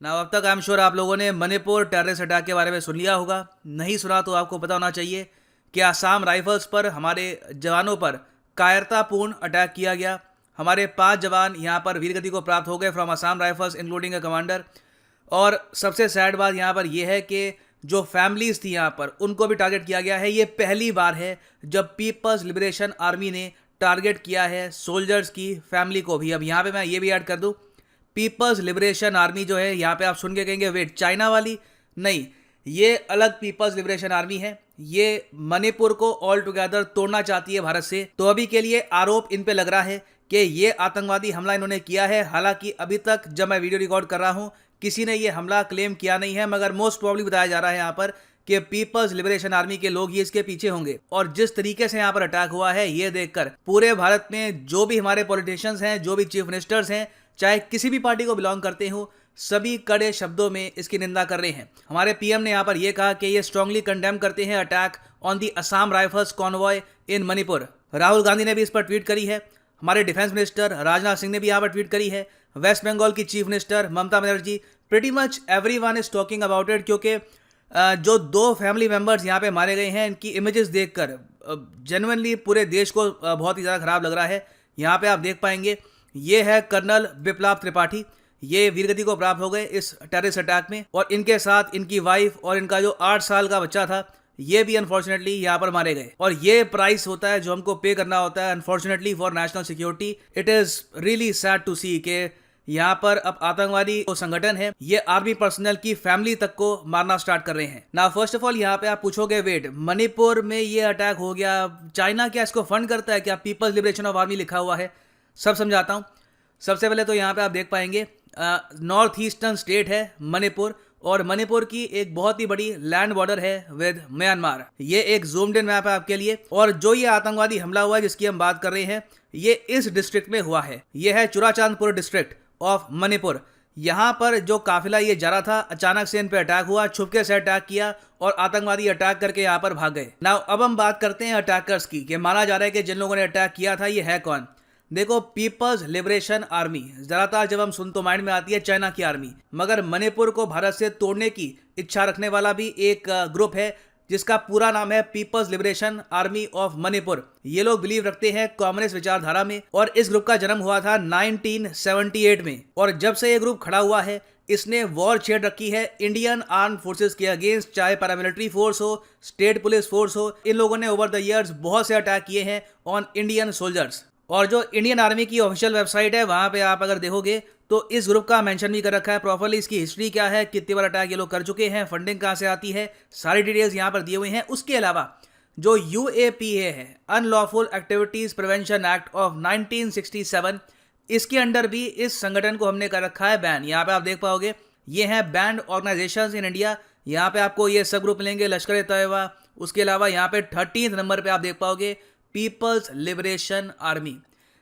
ना अब तक आई एम श्योर आप लोगों ने मणिपुर टेररिस्ट अटैक के बारे में सुन लिया होगा। नहीं सुना तो आपको पता होना चाहिए कि आसाम राइफल्स पर हमारे जवानों पर कायरतापूर्ण अटैक किया गया। हमारे 5 जवान यहाँ पर वीरगति को प्राप्त हो गए from Assam rifles including a commander. और सबसे सैड बात यहाँ पर यह है कि जो फैमिलीज थी यहाँ पर उनको भी टारगेट किया गया है। ये पहली बार है जब पीपल्स लिबरेशन आर्मी ने टारगेट किया है सोल्जर्स की फैमिली को भी। अब यहाँ पे मैं ये भी ऐड कर दूँ, पीपल्स लिबरेशन आर्मी जो है, यहाँ पे आप सुन के कहेंगे वेट चाइना वाली? नहीं, ये अलग पीपल्स लिबरेशन आर्मी है। ये मणिपुर को ऑल टुगेदर तोड़ना चाहती है भारत से। तो अभी के लिए आरोप इन पे लग रहा है कि ये आतंकवादी हमला इन्होंने किया है। हालांकि अभी तक जब मैं वीडियो रिकॉर्ड कर रहा हूं किसी ने ये हमला क्लेम किया नहीं है, मगर मोस्ट प्रॉब्ली बताया जा रहा है यहाँ पर कि पीपल्स लिबरेशन आर्मी के लोग ही इसके पीछे होंगे। और जिस तरीके से यहाँ पर अटैक हुआ है ये देखकर पूरे भारत में जो भी हमारे पॉलिटिशियंस हैं, जो भी चीफ मिनिस्टर्स हैं, चाहे किसी भी पार्टी को बिलोंग करते हो, सभी कड़े शब्दों में इसकी निंदा कर रहे हैं। हमारे पीएम ने यहाँ पर यह कहा कि ये स्ट्रांगली कंडेम करते हैं attack on the Assam Rifles convoy in Manipur. Rahul Gandhi ने भी इस पर ट्वीट करी है। हमारे डिफेंस मिनिस्टर राजनाथ सिंह ने भी यहाँ पर ट्वीट करी है। वेस्ट बंगाल की chief minister Mamata Banerjee, pretty much everyone is talking about it. क्योंकि जो 2 फैमिली मेंबर्स यहाँ पे मारे गए हैं, इनकी इमेजेस देखकर जेन्युइनली पूरे देश को बहुत ही ज़्यादा खराब लग रहा है। यहाँ पे आप देख पाएंगे ये है कर्नल विप्लव त्रिपाठी। ये वीरगति को प्राप्त हो गए इस टेररिस्ट अटैक में, और इनके साथ इनकी वाइफ और इनका जो 8 साल का बच्चा था ये भी अनफॉर्चुनेटली यहाँ पर मारे गए। और ये प्राइस होता है जो हमको पे करना होता है unfortunately for national security. It is really sad to see के यहाँ पर अब आतंकवादी जो संगठन है ये आर्मी पर्सनल की फैमिली तक को मारना स्टार्ट कर रहे हैं ना। फर्स्ट ऑफ ऑल यहाँ पे आप पूछोगे वेट मणिपुर में ये अटैक हो गया, चाइना क्या इसको फंड करता है क्या? पीपल्स लिबरेशन ऑफ आर्मी लिखा हुआ है। सब समझाता हूँ। सबसे पहले तो यहाँ पे आप देख पाएंगे नॉर्थ ईस्टर्न स्टेट है मणिपुर, और मणिपुर की एक बहुत ही बड़ी लैंड बॉर्डर है विद म्यांमार। ये एक जूम्ड इन मैप है आपके लिए। और जो ये आतंकवादी हमला हुआ है जिसकी हम बात कर रहे हैं ये इस डिस्ट्रिक्ट में हुआ है। ये है चुराचांदपुर डिस्ट्रिक्ट ऑफ मणिपुर। यहाँ पर जो काफिला ये जा रहा था, अचानक से इन पे अटैक हुआ, छुपके से अटैक किया और आतंकवादी अटैक करके यहाँ पर भाग गए। नाउ अब हम बात करते हैं अटैकर्स की कि माना जा रहा है कि जिन लोगों ने अटैक किया था ये है कौन। देखो, पीपल्स लिबरेशन आर्मी ज्यादातर जब हम सुन तो माइंड में आती है चाइना की आर्मी, मगर मणिपुर को भारत से तोड़ने की इच्छा रखने वाला भी एक ग्रुप है जिसका पूरा नाम है People's Liberation Army of Manipur. ये लोग बिलीव रखते हैं कम्युनिस्ट विचारधारा में, और इस ग्रुप का जन्म हुआ था 1978 में। और जब से ये ग्रुप खड़ा हुआ है इसने वॉर छेड़ रखी है इंडियन आर्म फोर्सेस के अगेंस्ट, चाहे पैरामिलिट्री फोर्स हो, स्टेट पुलिस फोर्स हो। इन लोगों ने ओवर द ईयर्स बहुत से अटैक किए हैं ऑन इंडियन सोल्जर्स। और जो इंडियन आर्मी की ऑफिशियल वेबसाइट है वहां पे आप अगर देखोगे तो इस ग्रुप का मेंशन भी कर रखा है प्रॉपर्ली, इसकी हिस्ट्री क्या है, कितनी बार अटैक ये लोग कर चुके हैं, फंडिंग कहां से आती है, सारी डिटेल्स यहाँ पर दिए हुए हैं। उसके अलावा जो UAPA है, unlawful activities prevention act of 1967, इसके अंडर भी इस संगठन को हमने कर रखा है बैन। यहाँ पे आप देख पाओगे ये है बैंड ऑर्गेनाइजेशंस इन इंडिया। यहाँ पे आपको ये सब ग्रुप मिलेंगे, लश्कर-ए-तैयबा। उसके अलावा यहाँ पे 13th नंबर पे आप देख पाओगे People's Liberation Army.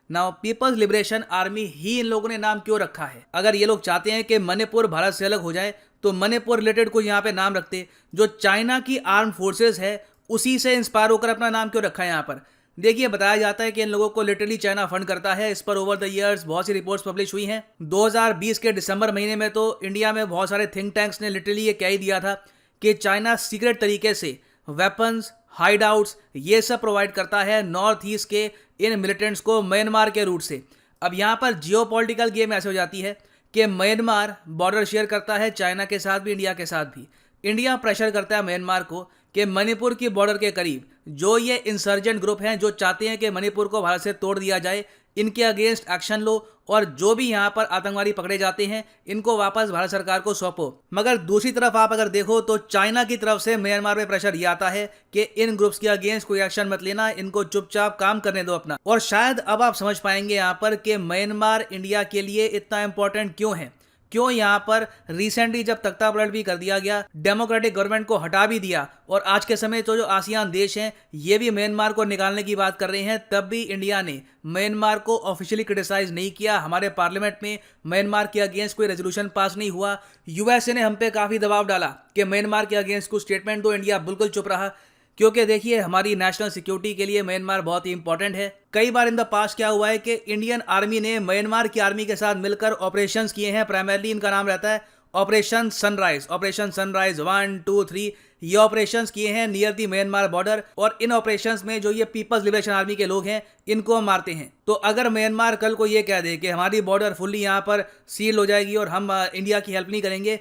Now People's Liberation Army ही इन लोगों ने नाम क्यों रखा है? अगर ये लोग चाहते हैं कि मणिपुर भारत से अलग हो जाए तो मणिपुर रिलेटेड कुछ यहाँ पे नाम रखते। जो चाइना की आर्म फोर्सेस है उसी से इंस्पायर होकर अपना नाम क्यों रखा है यहाँ पर? देखिए, बताया जाता है कि इन लोगों को लिटरली चाइना फंड करता है। इस पर ओवर द ईयर्स बहुत सी रिपोर्ट्स पब्लिश हुई हैं। 2020 के दिसंबर महीने में तो इंडिया में बहुत सारे थिंक टैंक्स ने लिटरली ये कह ही दिया था कि चाइना सीक्रेट तरीके से वेपन्स, हाइड आउट्स ये सब प्रोवाइड करता है नॉर्थ ईस्ट के इन मिलिटेंट्स को म्यांमार के रूट से। अब यहाँ पर जियोपॉलिटिकल गेम ऐसे हो जाती है कि म्यांमार बॉर्डर शेयर करता है चाइना के साथ भी, इंडिया के साथ भी। इंडिया प्रेशर करता है म्यांमार को कि मणिपुर की बॉर्डर के करीब जो ये इंसर्जेंट ग्रुप हैं जो चाहते हैं कि मणिपुर को भारत से तोड़ दिया जाए, इनके अगेंस्ट एक्शन लो, और जो भी यहाँ पर आतंकवादी पकड़े जाते हैं इनको वापस भारत सरकार को सौंपो। मगर दूसरी तरफ आप अगर देखो तो चाइना की तरफ से म्यांमार पे प्रेशर ये आता है कि इन ग्रुप्स के अगेंस्ट कोई एक्शन मत लेना, इनको चुपचाप काम करने दो अपना। और शायद अब आप समझ पाएंगे यहाँ पर कि म्यांमार इंडिया के लिए इतना इंपॉर्टेंट क्यों है, क्यों यहाँ पर रिसेंटली जब तख्ता पलट भी कर दिया गया, डेमोक्रेटिक गवर्नमेंट को हटा भी दिया, और आज के समय तो जो आसियान देश हैं ये भी म्यांमार को निकालने की बात कर रहे हैं, तब भी इंडिया ने म्यांमार को ऑफिशियली क्रिटिसाइज नहीं किया। हमारे पार्लियामेंट में म्यांमार के अगेंस्ट कोई रेजोल्यूशन पास नहीं हुआ। यूएसए ने हम पे काफी दबाव डाला कि म्यांमार के अगेंस्ट कुछ स्टेटमेंट दो, इंडिया बिल्कुल चुप रहा। क्योंकि देखिए, हमारी नेशनल सिक्योरिटी के लिए म्यांमार बहुत ही इंपॉर्टेंट है। कई बार इन द पास्ट क्या हुआ है कि इंडियन आर्मी ने म्यांमार की आर्मी के साथ मिलकर ऑपरेशंस किए हैं, प्राइमरली इनका नाम रहता है ऑपरेशन सनराइज। ऑपरेशन सनराइज 1, 2, 3 ये ऑपरेशंस किए हैं नियर दी म्यांमार बॉर्डर, और इन ऑपरेशंस में जो ये पीपल्स लिबरेशन आर्मी के लोग हैं इनको हम मारते हैं। तो अगर म्यांमार कल को ये कह दे कि हमारी बॉर्डर फुल्ली यहाँ पर सील हो जाएगी और हम इंडिया की हेल्प नहीं करेंगे,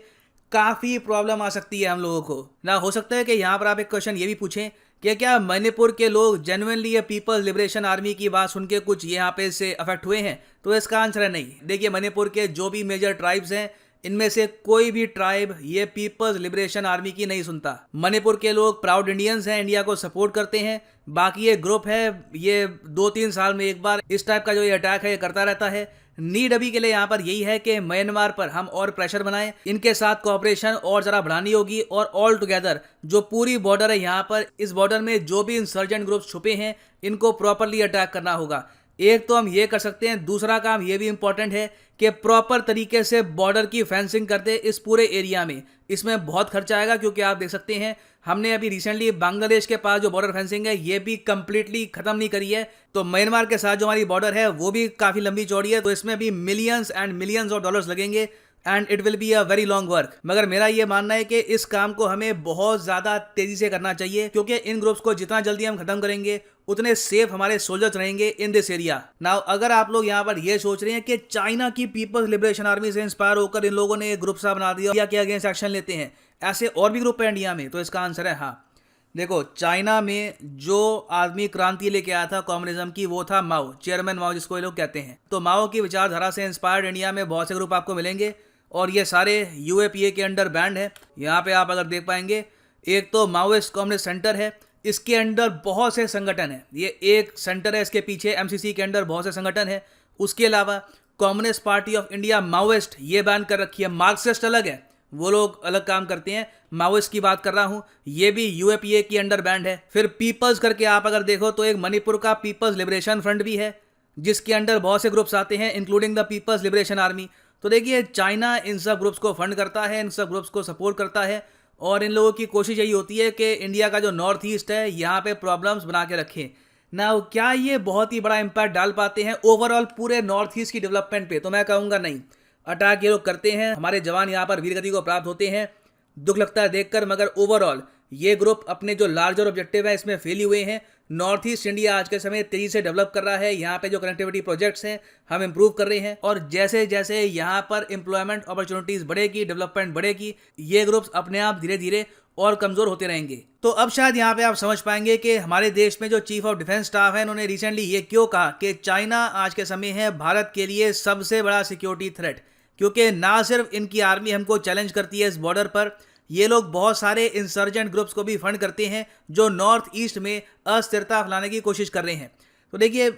काफ़ी प्रॉब्लम आ सकती है हम लोगों को ना। हो सकता है कि यहाँ पर आप एक क्वेश्चन ये भी पूछें कि क्या मणिपुर के लोग जेन्युइनली ये पीपल्स लिबरेशन आर्मी की बात सुन के कुछ यहाँ पे से अफेक्ट हुए हैं? तो इसका आंसर है नहीं। देखिए, मणिपुर के जो भी मेजर ट्राइब्स हैं इनमें से कोई भी ट्राइब ये पीपल्स लिबरेशन आर्मी की नहीं सुनता। मणिपुर के लोग प्राउड इंडियंस हैं, इंडिया को सपोर्ट करते हैं। बाकी ये ग्रुप है, ये 2-3 साल में एक बार इस टाइप का जो ये अटैक है ये करता रहता है। नीड अभी के लिए यहाँ पर यही है कि म्यांमार पर हम और प्रेशर बनाएं, इनके साथ कोऑपरेशन और जरा बढ़ानी होगी, और ऑल टुगेदर जो पूरी बॉर्डर है यहाँ पर, इस बॉर्डर में जो भी इंसर्जेंट ग्रुप छुपे हैं इनको प्रॉपरली अटैक करना होगा। एक तो हम ये कर सकते हैं, दूसरा काम ये भी इंपॉर्टेंट है कि प्रॉपर तरीके से बॉर्डर की फेंसिंग करते इस पूरे एरिया में। इसमें बहुत खर्चा आएगा, क्योंकि आप देख सकते हैं हमने अभी रिसेंटली बांग्लादेश के पास जो बॉर्डर फेंसिंग है ये भी कंप्लीटली खत्म नहीं करी है। तो म्यांमार के साथ जो हमारी बॉर्डर है वो भी काफ़ी लंबी चौड़ी है, तो इसमें भी millions and millions of dollars लगेंगे and it will be a very long work. मगर मेरा ये मानना है कि इस काम को हमें बहुत ज़्यादा तेज़ी से करना चाहिए, क्योंकि इन ग्रुप्स को जितना जल्दी हम खत्म करेंगे उतने सेफ हमारे सोल्जर्स रहेंगे इन दिस एरिया। नाउ अगर आप लोग यहाँ पर ये सोच रहे हैं कि चाइना की पीपल्स लिबरेशन आर्मी से इंस्पायर होकर इन लोगों ने एक ग्रुप सा बना दिया या के अगेंस्ट एक्शन लेते हैं, ऐसे और भी ग्रुप है इंडिया में, तो इसका आंसर है हाँ। देखो, चाइना में जो आदमी क्रांति लेके आया था कम्युनिज्म की, वो था माओ, चेयरमैन माओ जिसको ये लोग कहते हैं। तो माओ की विचारधारा से इंस्पायर्ड इंडिया में बहुत से ग्रुप आपको मिलेंगे, और ये सारे यूएपीए के अंडर बैंड है। यहाँ पे आप अगर देख पाएंगे, एक तो माओइस्ट कम्युनिस्ट सेंटर है, इसके अंडर बहुत से संगठन है। ये एक सेंटर है, इसके पीछे एमसीसी के अंडर बहुत से संगठन है। उसके अलावा communist party of India Maoist ये बैन कर रखी है। मार्क्सिस्ट अलग है, वो लोग अलग काम करते हैं। माओइस्ट की बात कर रहा हूँ, ये भी यूएपीए की अंडर बैंड है। फिर पीपल्स करके आप अगर देखो तो एक मणिपुर का पीपल्स लिबरेशन फ्रंट भी है, जिसके अंडर बहुत से ग्रुप्स आते हैं including the People's Liberation Army. तो देखिए, चाइना इन सब ग्रुप्स को फंड करता है, इन सब ग्रुप्स को सपोर्ट करता है, और इन लोगों की कोशिश यही होती है कि इंडिया का जो नॉर्थ ईस्ट है यहाँ पे प्रॉब्लम्स बना के रखें ना। क्या ये बहुत ही बड़ा इम्पैक्ट डाल पाते हैं ओवरऑल पूरे नॉर्थ ईस्ट की डेवलपमेंट पे? तो मैं कहूँगा नहीं। अटैक ये लोग करते हैं, हमारे जवान यहाँ पर वीरगति को प्राप्त होते हैं, दुख लगता है देखकर, मगर ओवरऑल ये ग्रुप अपने जो लार्जर ऑब्जेक्टिव है इसमें फेल हुए हैं। नॉर्थ ईस्ट इंडिया आज के समय तेजी से डेवलप कर रहा है, यहाँ पे जो कनेक्टिविटी प्रोजेक्ट्स हैं हम इंप्रूव कर रहे हैं, और जैसे जैसे यहाँ पर एम्प्लॉयमेंट अपॉर्चुनिटीज बढ़ेगी, डेवलपमेंट बढ़ेगी, ये ग्रुप्स अपने आप धीरे धीरे और कमजोर होते रहेंगे। तो अब शायद यहाँ पे आप समझ पाएंगे कि हमारे देश में जो चीफ ऑफ डिफेंस स्टाफ है उन्होंने रिसेंटली ये क्यों कहा कि चाइना आज के समय है भारत के लिए सबसे बड़ा सिक्योरिटी थ्रेट। क्योंकि ना सिर्फ इनकी आर्मी हमको चैलेंज करती है इस बॉर्डर पर, ये लोग बहुत सारे इंसर्जेंट ग्रुप्स को भी फंड करते हैं जो नॉर्थ ईस्ट में अस्थिरता फैलाने की कोशिश कर रहे हैं। तो देखिए,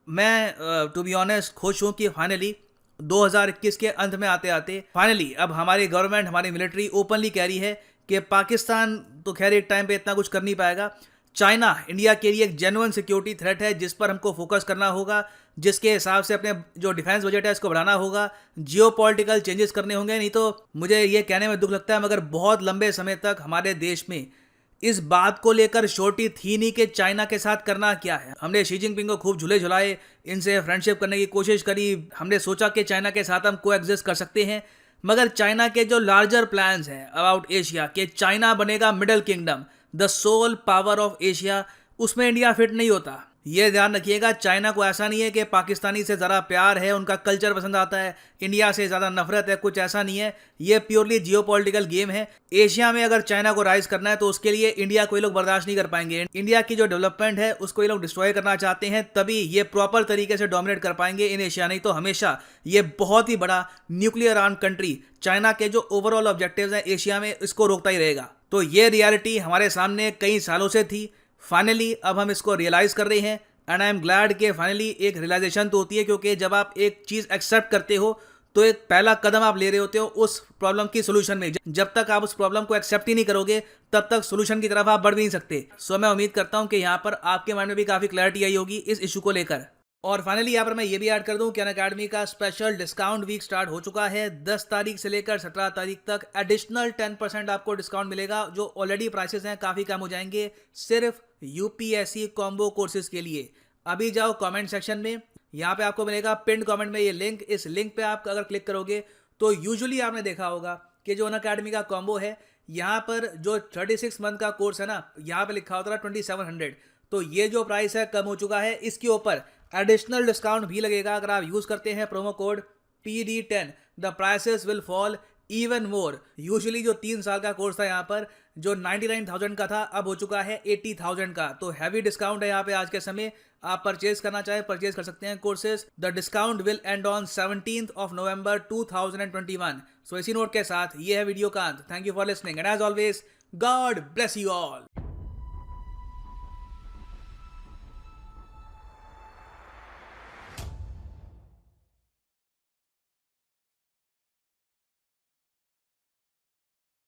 मैं टू बी ऑनेस्ट खुश हूँ कि फाइनली 2021 के अंत में आते आते फाइनली अब हमारी गवर्नमेंट, हमारी मिलिट्री ओपनली कह रही है कि पाकिस्तान तो खैर एक टाइम पे इतना कुछ कर नहीं पाएगा, चाइना इंडिया के लिए एक जेन्युइन सिक्योरिटी थ्रेट है जिस पर हमको फोकस करना होगा, जिसके हिसाब से अपने जो डिफेंस बजट है इसको बढ़ाना होगा, जियोपॉलिटिकल चेंजेस करने होंगे। नहीं तो मुझे ये कहने में दुख लगता है, मगर बहुत लंबे समय तक हमारे देश में इस बात को लेकर श्योरिटी थी नहीं कि चाइना के साथ करना क्या है। हमने शी जिनपिंग को खूब झूले झुलाए, इनसे फ्रेंडशिप करने की कोशिश करी, हमने सोचा कि चाइना के साथ हम को एग्जिस्ट कर सकते हैं, मगर चाइना के जो लार्जर प्लान्स हैं अबाउट एशिया, कि चाइना बनेगा middle kingdom, the sole power of Asia, उसमें इंडिया फिट नहीं होता। ये ध्यान रखिएगा, चाइना को ऐसा नहीं है कि पाकिस्तानी से ज़रा प्यार है, उनका कल्चर पसंद आता है, इंडिया से ज़्यादा नफरत है, कुछ ऐसा नहीं है। ये प्योरली जियोपॉलिटिकल गेम है। एशिया में अगर चाइना को राइज करना है तो उसके लिए इंडिया को ये लोग बर्दाश्त नहीं कर पाएंगे। इंडिया की जो डेवलपमेंट है उसको ये लोग डिस्ट्रॉय करना चाहते हैं, तभी ये प्रॉपर तरीके से डोमिनेट कर पाएंगे इन एशिया। नहीं तो हमेशा ये बहुत ही बड़ा न्यूक्लियर आर्म कंट्री चाइना के जो ओवरऑल ऑब्जेक्टिव्स हैं एशिया में, इसको रोकता ही रहेगा। तो ये रियलिटी हमारे सामने कई सालों से थी, फाइनली अब हम इसको रियलाइज कर रहे हैं, एंड आई एम ग्लैड कि फाइनली एक रियलाइजेशन तो होती है, क्योंकि जब आप एक चीज़ एक्सेप्ट करते हो तो एक पहला कदम आप ले रहे होते हो उस प्रॉब्लम की सोल्यूशन में। जब तक आप उस प्रॉब्लम को एक्सेप्ट ही नहीं करोगे तब तक सोल्यूशन की तरफ आप बढ़ भी नहीं सकते। सो मैं उम्मीद करता हूँ कि यहाँ पर आपके माइंड में भी काफ़ी क्लैरिटी आई होगी इस इशू को लेकर। और फाइनली यहाँ पर मैं ये भी ऐड कर दूं कि अनअकैडमी का स्पेशल डिस्काउंट वीक स्टार्ट हो चुका है। 10 तारीख से लेकर 17 तारीख तक एडिशनल 10% आपको डिस्काउंट मिलेगा, जो ऑलरेडी प्राइसेस हैं काफ़ी कम हो जाएंगे सिर्फ यूपीएससी कॉम्बो कोर्सेज के लिए। अभी जाओ कमेंट सेक्शन में, यहाँ पे आपको मिलेगा पिन कमेंट में ये लिंक। इस लिंक पे आप अगर क्लिक करोगे तो यूजुअली आपने देखा होगा कि जो अनअकैडमी का कॉम्बो है, यहाँ पर जो 36 मंथ का कोर्स है ना, यहाँ पे लिखा होता है 2700, तो ये जो प्राइस है कम हो चुका है। इसके ऊपर एडिशनल डिस्काउंट भी लगेगा। अगर आप यूज करते हैं promo code PD10, the prices will fall even more. Usually जो 3 साल का कोर्स था यहाँ पर, जो 99,000 का था, अब हो चुका है 80,000 का। तो हैवी डिस्काउंट है यहाँ पे आज के समय। आप परचेज करना चाहे परचेज कर सकते हैं courses. The discount will end on 17th of November 2021। So इसी नोट के साथ ये है वीडियो का अंत। Thank you for listening and as always god bless you all.